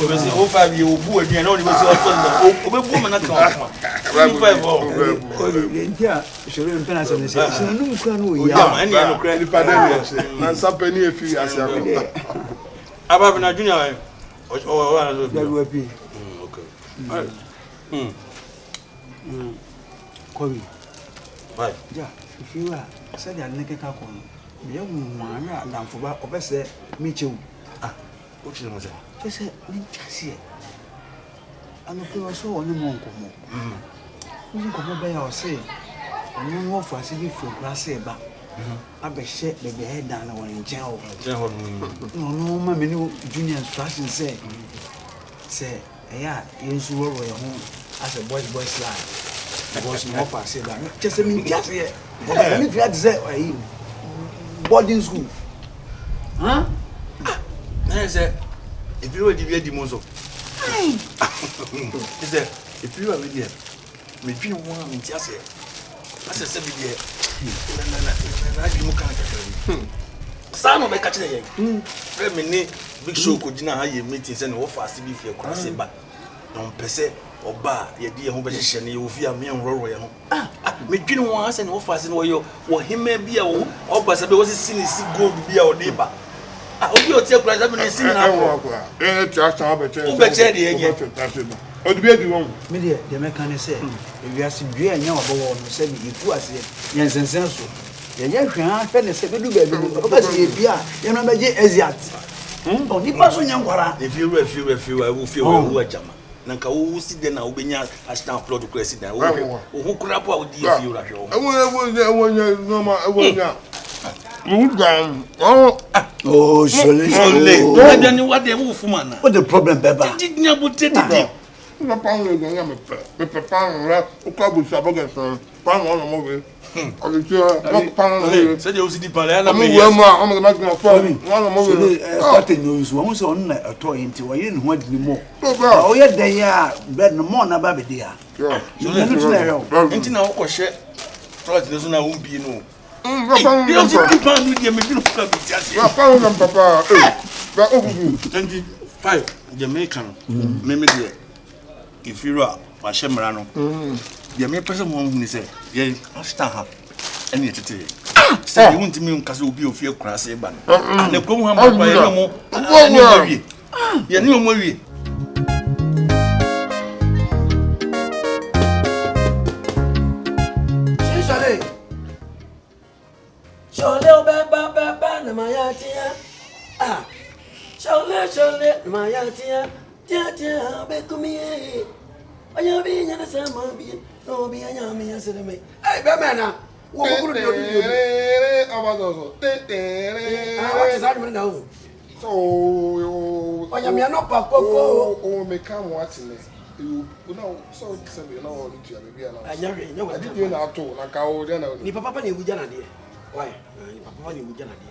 we say 05 you obu adua na only we say also obebu me na kan 25 ntia Shole mpena se ne se no nkura no ya ma ene no kra ni padani na sapani efi ase akọ aba na junior o ana so bi okay Kobi why ja if you are said ya neke ka ko me ya nwa adamfo ba obese me chewu o chi mo se ese ni chase ano ko so oni mo nkomo ni ko ba ya o se oni wo fa se bi fo klase ba abehye bebe head down na won nchen ho no ma me ni junior instruction say eya yensu wo yo ho as a boys life because no fa say that just me just here me fi say boarding school na say if you dey be di monso say if you are with them me twi won me just here as say be there na di mo kan ka sa no be catch dey frɛ me ni big show ko gina ha ye meeting say no wo fa se bi fi akura se ba don pese oba ye di ho be hye ne wo fi ame nroro ye ho me dwini won ase ne wo fa se no wo hema bi a wo oba se be wo si ni si gold bi a wo de ba obi o tie kura se be ni si na ko tia sta be che o be che de ye o di be di won me de me kan se e wi ase dua anya wo bo no se bi efu ase ye nsensen so ye hwan fa ne se be du ba bi o ba se ye bia ye no be je eziat o ni pa so nya nkwara if you wo fi wo ajama nanka wo si de na wo benya ashtan upload ko si de wo ho kura po a wo di fi wo rahwe wo nya oh Shole to de ni what de wo fu mana what the problem beba did nya bo te de na pa ngo nya me pa nra o ka bu sa boga so pa no mo we o le tio pa ngo se de o si di pa na me we ma o ma ma fa no mo we start no so won so on na to yinti wa yin ho adini mo o ye den ya bed no mo na ba be dia so no tuna yo enti na wo ko hye toilet ne so na wo bi no you see the pan with me you can be just ya pa ngo papa ba o gugu 25 Jamaican me de if you are wa shemra no ye me person mo hu ni say ye ashtan ha ene tete say you want me nkase obi ofie kura se ba no na kom ha ma ba ye mo ye ni mo wie Shole ba na mayatia Shole mayatia tia be kumie anya bi nya na sama bi no bi anya mi asere me eh be mena wo kokuru di odi abadozo what is that now so onya mi no pa koko o me kam what ne you know so say you know what you be na anya we nya wa di na to na ka o de na ni papa na ewu jana de why ni papa na ewu jana de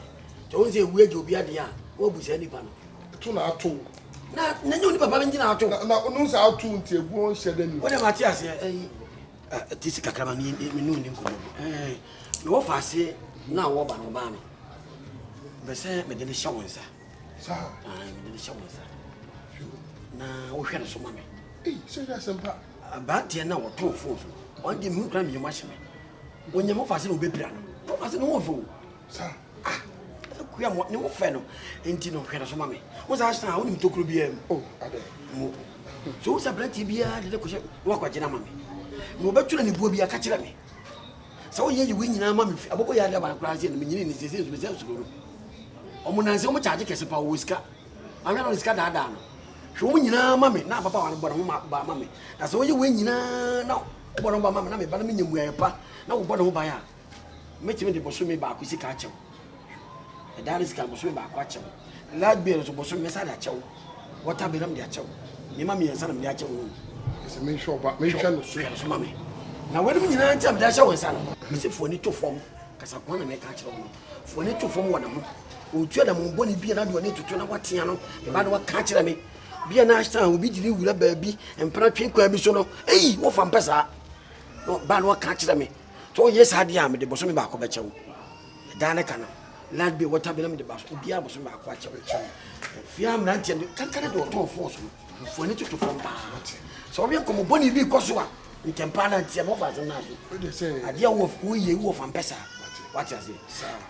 to won say ewu ejo bi ade a wo bu se ni pa no to na to na nyo ni papa ngi na ato na no sa ato nti ebu on hyede ni wo de mati ase tisi kakrama ni me no ni nkomo me wo fa ase na wo ba no ba me be se me de ni hye wonsa sa me de ni hye wonsa na wo hwe na so ma me se ya sempa ba tie na wo to fo so on di mu kra me ma hye me wonya mo fa ase na obepira no wo fa ase no wo fo sa kuya mo ni wo fe no enti no hwe na so ma me wo sa ashtan wo ni tokuro bi em oh ade mo so sa brati bia de ko hye wo kwa gina ma me mo betula ni buo bia ka kire me sa wo ye we nyina ma me aboko ya de ba kra se no me nyini ni se se so no omo nan se omo charge kese pa wo sika amya no sika da no hwe omo nyina ma me na papa wa no bodo ma ba ma me na se wo ye we nyina na bodo ba ma me na me ba na me nyamu ayepa na wo bodo ba ya me timi de boso me ba ku sika achew e da risk am boso me ba ku achew lad beer so boso me sa da achew water beer am de achew ni ma me yansa na me de achew no se me sure ba me hwe no so ma me na wadu me nyina ntam da achew wansa no me se fo ni to fom kasa kwa na me ka achew no fo ni to fom wona mo otua da mo boni bia na de woni tutu na watia no e ba no waka kire me bia na ashtan obi diri wura ba bi empra twe kwa bi so no ei wo fa mpesa no ba no waka kire me to yes ade am de boso me ba ko be chew da na kana Lad be what happened in the bus. Obia was my quacha. Fiam Nantian, can't do a ton force for any to form. So we come Bonnie because you can partner Tiamova and Nazi. Say, a dear wolf, we wolf and Pessa. What is it?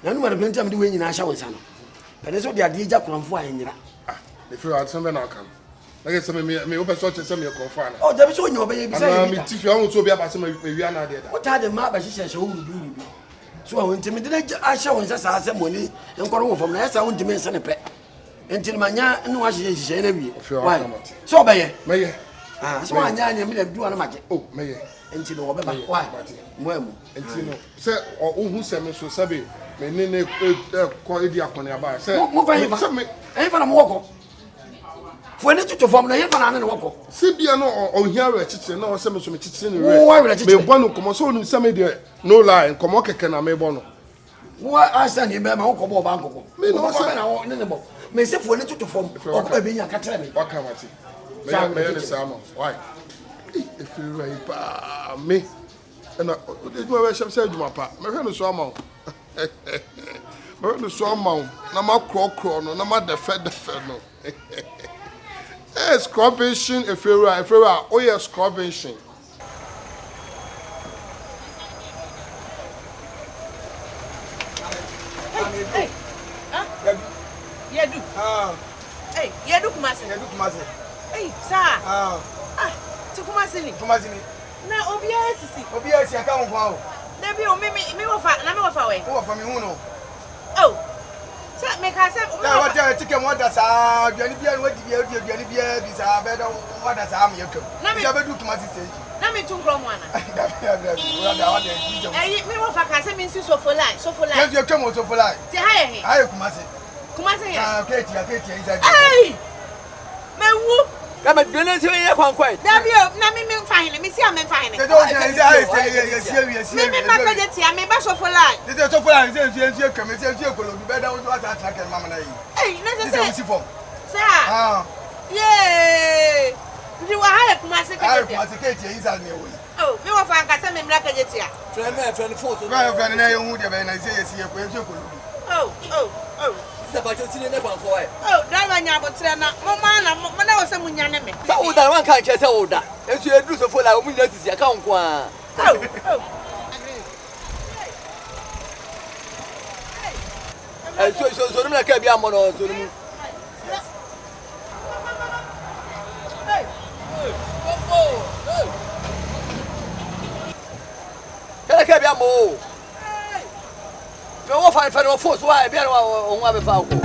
None of the time doing in our shower, son. But that's what the idea come for in if you had something, I'll come. I guess some me open such as some your confine. Oh, there was no baby. If you want to be about some of Viana, what are the map? She says, who do? So I went to me, I show us some money and go from there. I want to mention a pet until my no was any. So by it, may so I do on a magic. Oh, may until why? Well, until say or who sent me so sabi, may name call it Diaconia. Say, move I'm walking. For any to form the heaven and walk. Sibiano or here a chicken or some chicken. Why would I be one come so some media no lie and come can I may bono? Why I send him my uncle Banco? May no sign I want anymore. May say for any to form or being a catcher. What can I see? Why? If you rape me and this my worship said to my papa, my friend is so amount. My friend is so amount. No more crow, no more the fed no. Scrubbing if you are, oh yeah, scrubbing. Hey, Yedu. Hey, Yedu Kumasi. Hey, sir. To Kumasi. Na Obia sisi. Obia si aka nko. Na bi o me wo fa we. Wo fa me hu no. Oh. So me ka say na what dey ticket mo da sa aduani bia no di aduani bia bi sa be da wo da sa am yekam. Na be do Kumasi stage. Na me tun kro mo ana. Da dey DJ. Eh me wo fa ka say me nsi so for line. Yes you come so for line. Ti ha ye he. Aye Kumasi. Kumasi ye. Keti inside. Hey. Me wu. Na me dwene se ye kwankwan. Da bi o na me fine me si am fine. They don't say me ma ka je ti am me ba so for line. They so for line say come say ekolo bi be da wo attack mama na yi. Hey, na say say form. Sir. Yeah. You wa ha Kumasi ka je. Kumasi keti inside me wo. Oh, me wa fa nka say me mra ka je ti a. Friend phone so. Friend na ye hu de be na say yes ye ko ekolo. Oh. Oh, driver nya botre na mama na wo se munya ne me. Sa wo da wan kan che se wo da. Ensu edu so fo la wo munya sisi aka nko a. Oh. So na ka bi amo no so mu. Ka bi amo. Yo fa no force why be no wa be fa ko.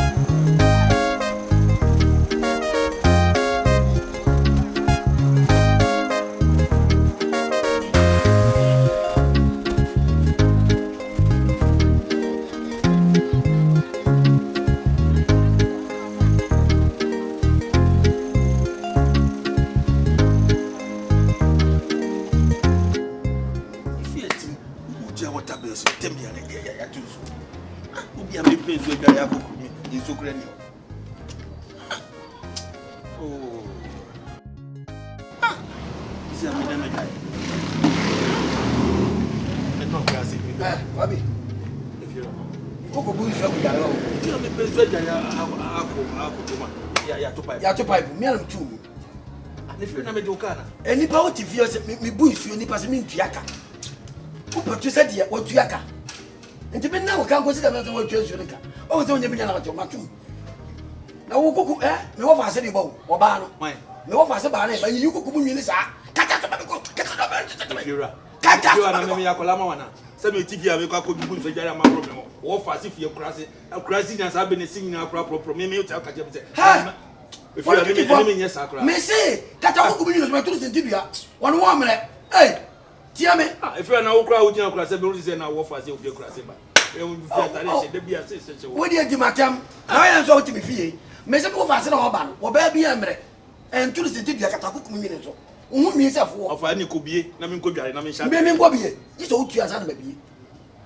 Any power TV, me bush you, any passing me Tiaka. Who purchased it? What Tiaka? And to be now, can't consider that what you're doing. Oh, it's only been out of my tomb. Now, who cook, no of us anymore, or Bano, no of us a banner, but you could come in this. Some TV have could be good for my problem. Or fast if you're crassy, and I've been singing our proper me. If you are yes, I may say, Catawba is my truth in Tibia. 1 woman, hey, Tiame. If you are now crowd, you know, class, and I walk fast if you're crassy. What do you do, Madame? I am so to be fee. Mr. Professor Orban, or baby Emre, and to the Tibia Catacook minutes. Who means of any could be, Namin could be, Namin Bobby. It's all 2 years, baby.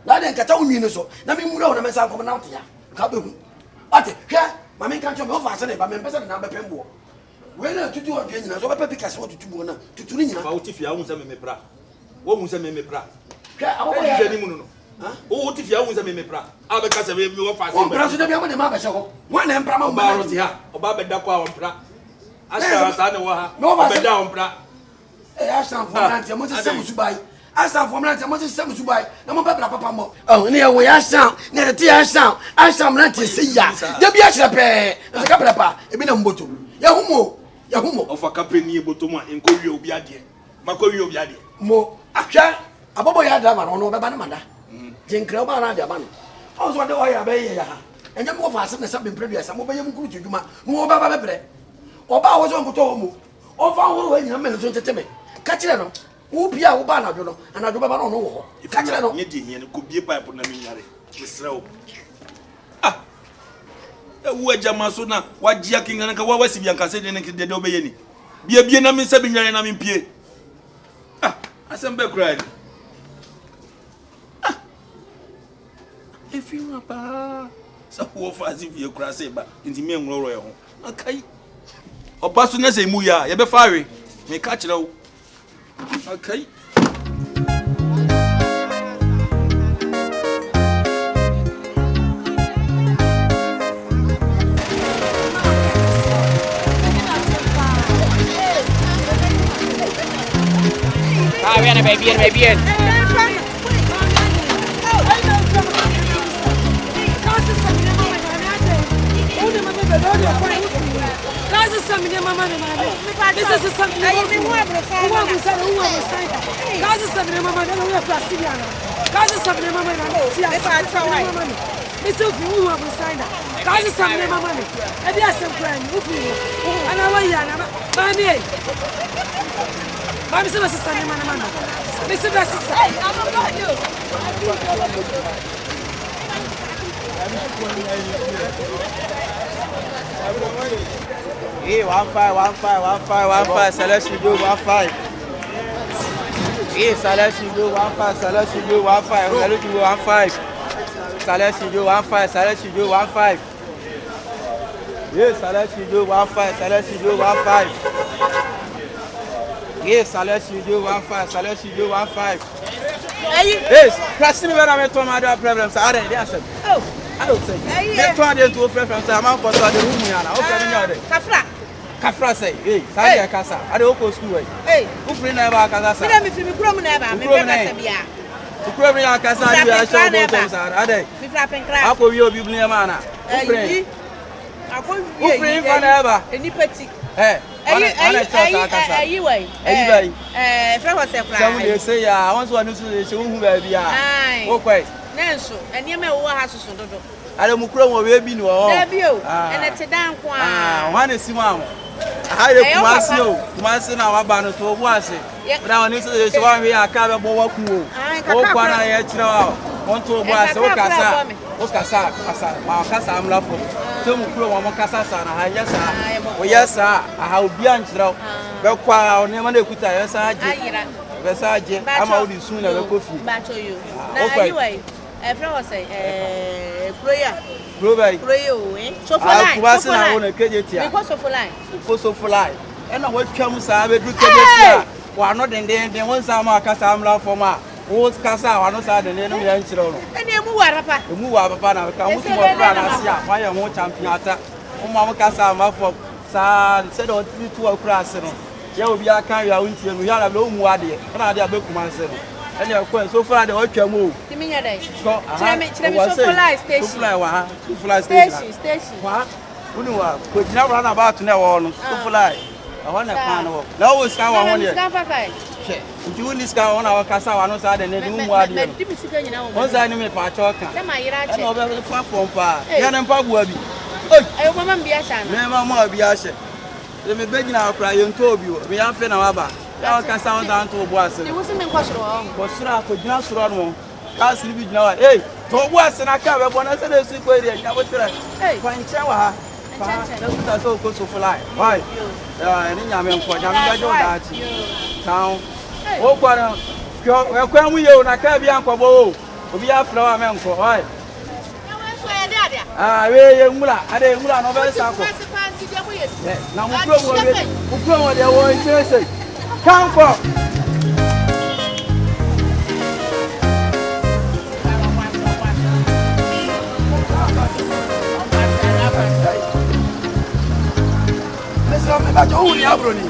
Not in Catawba minutes, Namin Muro, and myself coming out here. Kabu. Ate, Mammy can't come off as a member of number Pembo. When to do again, so I pick us what to do to Tunina. If you won't send me bra. What will send me bra? O ti fi ahun se me pra. Abeka se me wo fa se. O pra so da bia mo de ma ba se ho. Wa na mpra ma ba ro ti ha. Oba be da kwa wo mpra. Asa sa ne wo ha. Be da wo mpra. Asa fo na ntia mo se sem subai. Asa fo na ntia mo se sem subai. Na mo ba bra papa mo. Oh, ne wo ya asa. Ne ti asa. Asa mo na ntia se ya. Da bia hira pe. Se ka bra pa. E bi na mboto. Ya humo. Ya humo. Ofa kapeni eboto mo enko wi obi ade. Mako wi obi ade. Mo ahwa abobo ya da ba no be ba na mada. Jenkra ba na da ba no. O so de o ya be ye ya ha. Enye mo fa asem na sa be mpre sa mo be yem kuru tuduma. Mo ba ba bebre. Oba wo so nkoto ho mo. O fa ho ho nyina me no so teteme. Ka kire no. Wo bia wo ba na dwo no. Ana dwo ba no no wo ho. Ka kire no. Nye di nye ko bie pipe na me nyare. Kisrew. Ah. Ewu ajama so na wajia kinga ka wa wasi bia nka se de ne de obeye ni. Bie na me se bi nyare na me pie. Ah, asem be cry. Ah. If you apa so wo fa si vie kura se ba nti me nworo ye ho. Akai. Oba so na se mu ya ye be fawe. Me ka kire wo. Okay. Ah, viene, bien. I'm so sorry, man. Listen, sister. Hey, 1-5. Select you do 1-5. Hey, select you do 1-5. Select you do 1-5. Select you do 1-5. Select you do 1-5. Select you do 1-5. Yes, select you do 1-5. Select you do 1-5. Yes, select you do 1-5. Select you do 1-5. Yes, Christine, when I'm at home, I don't have problems. I don't answer. Oh, I don't say. They're trying to friend from Sama for the room. Kafra say, hey, Sadia Casa. I don't go school. Hey, who free never Casa? Let me see me grow never. I'm to probably a Casa. You are so good. Are they? We flapping crap. How could you be near Mana? Who free for never? Any petty. Hey. Somebody say, I want to say, who baby. Okay. Nanso, and you may have to do. I don't know where we know. And it's a damn one. One is one. I Kumasi now about to was it. But I want to say, one we are covered more cool. Oh, one I had to want to was Okasa, my Casa, I'm laughing. Some crew on Casa, yes, sir. I have beyond now. Well, quite never could I Versace, I'm out soon as a coffee. Back to you. Anyway, everyone say, prayer. Pray, so for life. Was I want to get it here? Because of life. Because of life. And I watch Camus, I will do it. Why not in the end? Once I'm a Casa, I'm laughing for my. Old Casa, I don't say the name of the children. And you move up. You move up, Papa. Come to my brother. Why am I champion? Mama Casa, my fault. Said on 2 class. You will be a carrier until we have a low wadi. And I have a book myself. And you are quite so far the OGYAM move. Give me a day. So, fly station. What? Who knew what? Could never run about to know so fly. I want a pan of no one. You this guy on our Casa, I know side and then once I knew me, Pachoka. I know very far from Pa. Yan Pabuabi. I remember Biashan. Never Biashan. Let me beg now, cry and told you. We have Fenaba. Now can sound down to Boas. It wasn't impossible. Bosra could not run. Can't leave it now. Hey, to was and I can't one as a secret. I would try. Hey, fine Chawa. That's so good to fly. Why? I mean, for that town. Oh, well, when we own a cabin for Bo, we have flower men for why? Ah, Mula, I didn't Mula, no better. Now, we promote their own interest. Come for ba jo hu ni abroni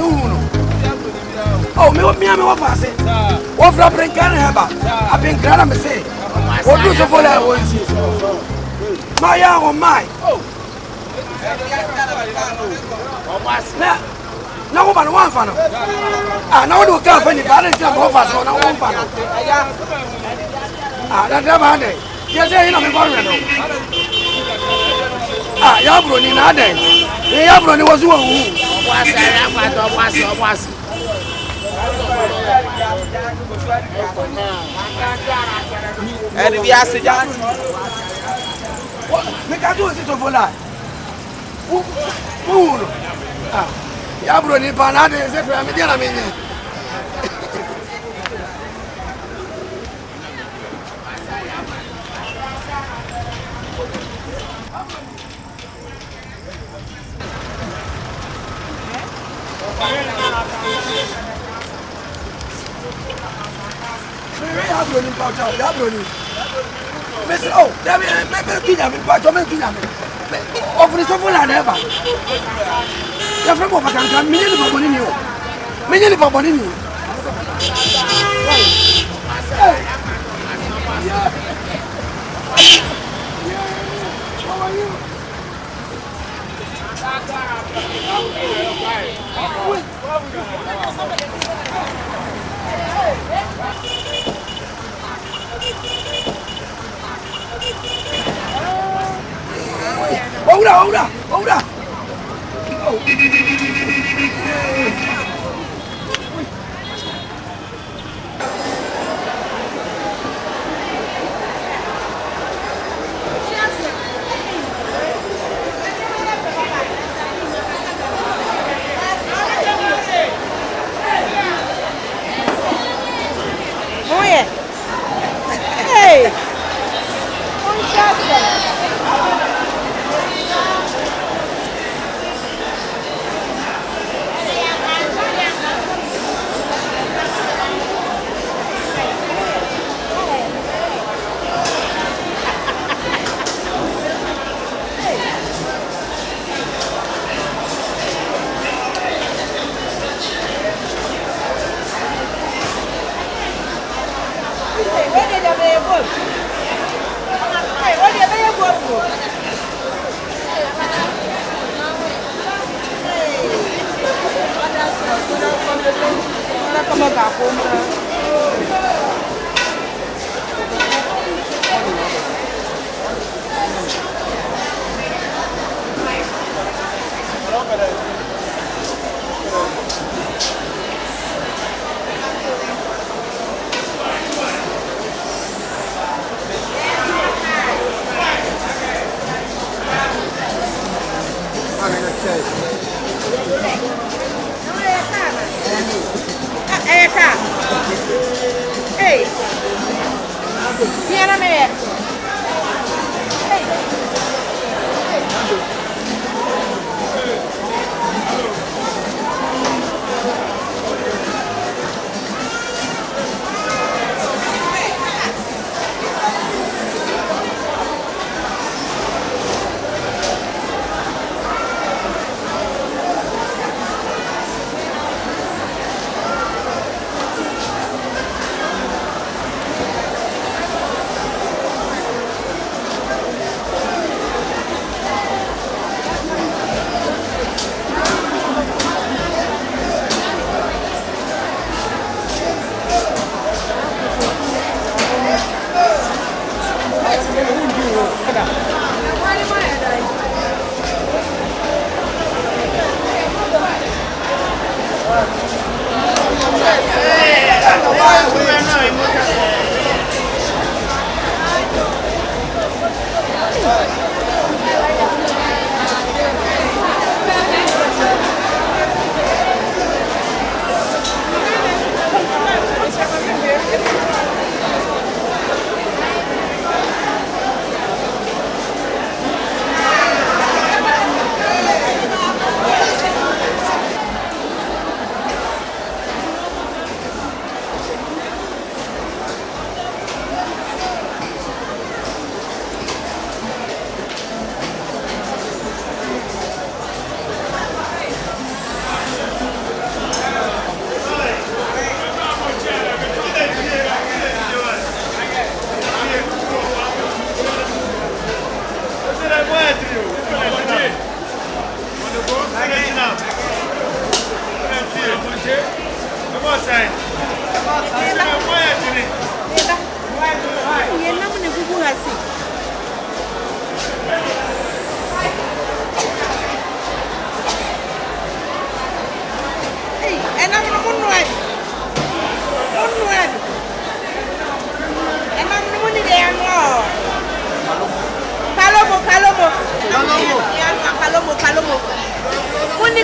hu no oh me wa fase wo fra brinkan heba abinkra na me say wo do so for la wo nsi ma ya wo mai na wo ba no wan fa no na wo do ka fa ni ba na ntia ba fa so na wo fa no da ba de ye say ina me ba re no ya broni na de ya broni wo so wo hu ẹni bí a ṣe já me ka do si to fola uno ya broni pa na de se pra me dia na me nye ya broni pa cha ya broni Messi, oh, me kinya me pa cho me kinya me. Ofri so fola na ba. Ya fremo fa kan me ni baboni ni o. Me ni baboni ni. Ora. Oye. Hey. Un chato. Hey, vieni a me.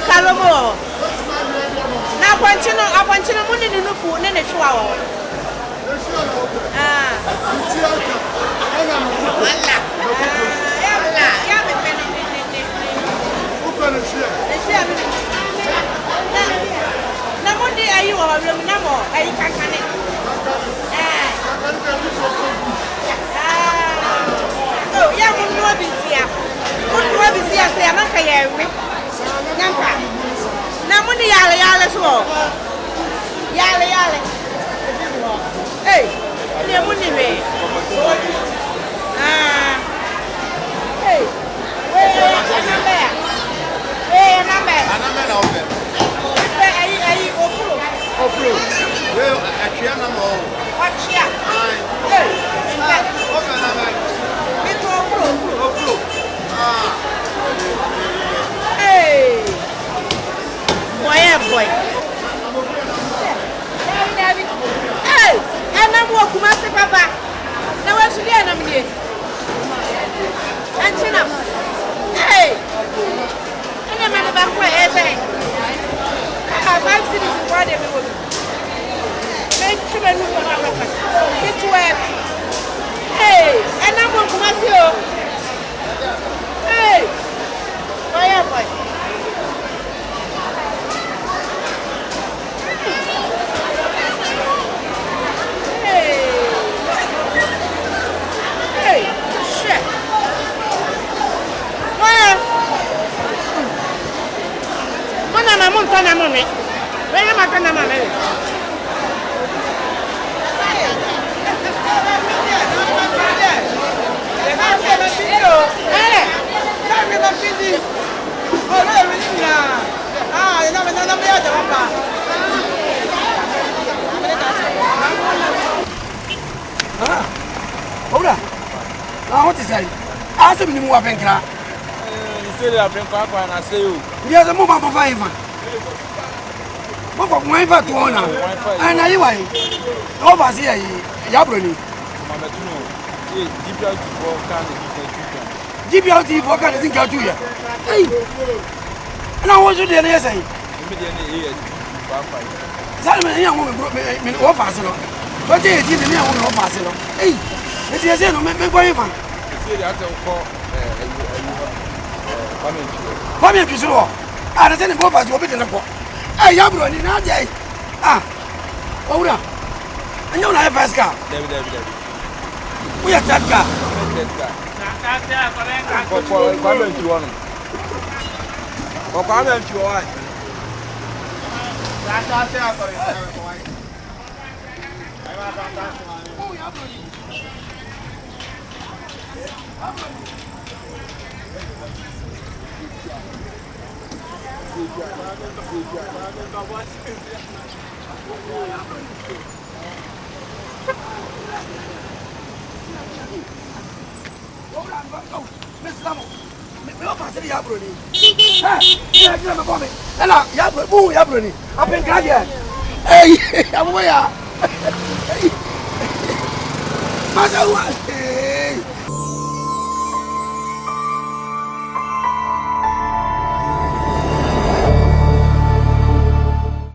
Kalomo. Na apanchino muni ni nufu nene chua o. Ah. Ya me pene ni. Upene shia. Shia mi. Na mundi ayi wa wablo na mo ayi kakane. Oh, ya mundu wa bisia. Mundu wa bisia se amaka ya ewe. Nyanka. Na muni yale so. Yale. Hey, ni muni me. Ah. Hey. Anambe na obe. Ayi opro. We achia na mo. Achia. Hey. Obe na me. Bito opro. Ah. Hey. Boy. David. Hey, ana mo kumase papa. Na wasuli ana mnie. Antina. Hey. Ana mane ba ko ebe. Ah, 5 cities in Friday me wo. Make sure no go na papa. Get to work. Hey, ana mo kumase o. Hey. Boy. Montana mami. Venga matana mami. Ora. Ah, what is that? Ask me to move abenkra. You say they abenkra na say you. Yes, move up for even. What for my fat one now? And I why? Over here, Yabroni. Mama to know. GBLT for can think out to you. Hey. And I was there yesterday. Immediately, Salmon, young woman brought me off as well. But they didn't know off as well. Hey, it is a no make going fun. Come here, Kisuro. I don't think both of us will be in the book. Hey, Yabroni, not yet. Ah, Ora. And you know, first car. We are that car. Miss Lamo, me offer to the Yabroni. Hey, I'm a boy. Hello, Yabroni. I've been glad yet. Hey, I'm away. Master,